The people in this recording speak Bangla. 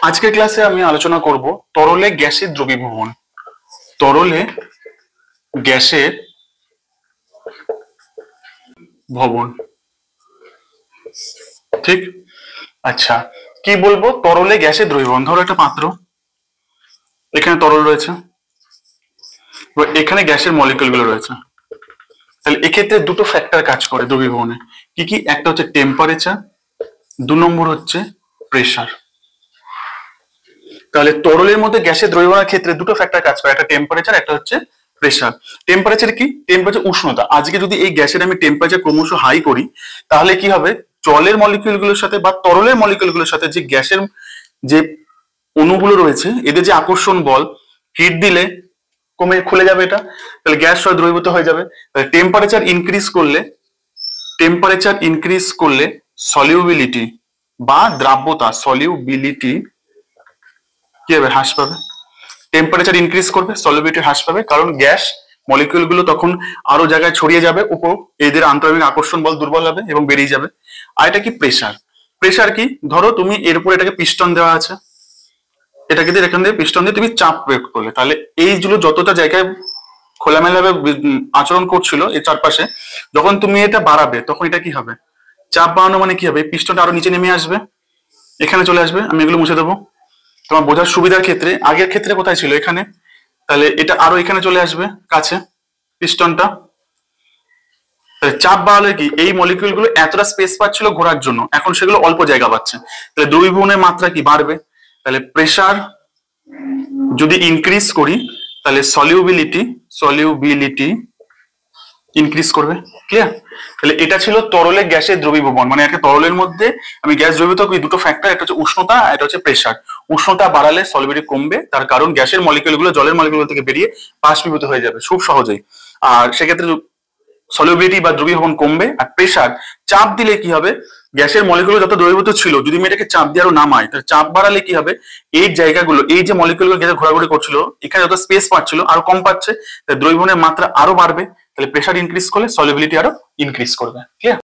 আজকের ক্লাসে আমি আলোচনা করব তরলে গ্যাসের দ্রবীভবন। তরলে গ্যাসের ভবন, ঠিক? আচ্ছা, কি বলবো? তরলে গ্যাসের দ্রবীভবন। ধরো একটা পাত্র, এখানে তরল রয়েছে, এখানে গ্যাসের মলিকিউল গুলো রয়েছে। তাহলে এক্ষেত্রে দুটো ফ্যাক্টর কাজ করে দ্রবীভবনে। কি কি? একটা হচ্ছে টেম্পারেচার, 2 নম্বর হচ্ছে প্রেসার। তাহলে তরলের মধ্যে গ্যাসের দ্রবীভবনের ক্ষেত্রে দুটো ফ্যাক্টর কাজ করে, একটা টেম্পারেচার, একটা হচ্ছে প্রেসার। টেম্পারেচার কি? টেম্পারেচার উষ্ণতা। আজকে যদি এই গ্যাসের আমি টেম্পারেচার ক্রমশ হাই করি, তাহলে কি হবে? জলের মলিকিউল গুলোর সাথে বা তরলের মলিকিউল গুলোর সাথে যে গ্যাসের যে অণুগুলো রয়েছে, এদের যে আকর্ষণ বল, হিট দিলে কমে খুলে যাবে এটা, তাহলে গ্যাস সহ দ্রবীভূত হয়ে যাবে। তাহলে টেম্পারেচার ইনক্রিজ করলে সলিউবিলিটি বা দ্রাব্যতা, সলিউবিলিটি কি হবে? হ্রাস পাবে। টেম্পারেচার ইনক্রিজ করবে, সলিউবিলিটি হ্রাস পাবে, কারণ গ্যাস মলিকিউল গুলো তখন আরো জায়গায় ছড়িয়ে যাবে উপর, এদের আন্তরিক আকর্ষণ বল দুর্বল হবে এবং বেরিয়ে যাবে। আর এটা কি? প্রেসার। প্রেসার কি? ধরো তুমি এর উপর এটাকে পিস্টন দেওয়া আছে, এটাকে দিয়ে এখান দিয়ে পিস্টন দিয়ে তুমি চাপ প্রয়োগ করলে, তাহলে এইগুলো যতটা জায়গায় খোলামেলা ভাবে আচরণ করছিল এর চারপাশে, যখন তুমি এটা বাড়াবে তখন এটা কি হবে? চাপ বাড়ানো মানে কি হবে? পিস্টনটা আরো নিচে নেমে আসবে, এখানে চলে আসবে। আমি এগুলো মুছে দেবো তোমার বোঝার সুবিধার ক্ষেত্রে। আগের ক্ষেত্রে কোথায় ছিল? এখানে। তাহলে এটা আরো এখানে চলে আসবে কাছে পিস্টনটা। চাপ বাড়ালে কি? এই মলিকিউল গুলো এতটা স্পেস পাচ্ছিল ঘোরার জন্য, এখন সেগুলো অল্প জায়গা পাচ্ছে, তাহলে দ্রবীভবনের মাত্রা কি? বাড়বে। তাহলে প্রেসার যদি ইনক্রিজ করি, তাহলে সলিউবিলিটি ইনক্রিজ করবে। ক্লিয়ার? তাহলে এটা ছিল তরলে গ্যাসের দ্রবীভবন। মানে একটা তরলের মধ্যে আমি গ্যাস দ্রবীভূত করি, দুটো ফ্যাক্টর, একটা হচ্ছে উষ্ণতা, এটা হচ্ছে প্রেসার। উষ্ণতা বাড়ালে সলিউবিলিটি কমবে, তার কারণ গ্যাসের মলিকিউল গুলো জলের মলিকিউল থেকে বেরিয়ে বাষ্পীভূত হয়ে যাবে খুব সহজেই। আর সেক্ষেত্রে সলিউবিলিটি বা দ্রবীভবন কমবে। আর প্রেসার, চাপ দিলে কি হবে? গ্যাসের মলিকিউল যত দ্রবীভূত ছিল, যদি আমি এটাকে চাপ দিয়ে আরো নামাই, তাহলে চাপ বাড়ালে কি হবে? এই জায়গাগুলো, এই যে মলিকিউল গুলো গ্যাসে ঘোরাঘুরি করছিল, এখানে যত স্পেস পাচ্ছিল আরো কম পাচ্ছে, দ্রবীভবনের মাত্রা আরো বাড়বে। তাহলে প্রেসার ইনক্রিজ করলে সলিউবিলিটি আরো ইনক্রিজ করবে। ক্লিয়ার?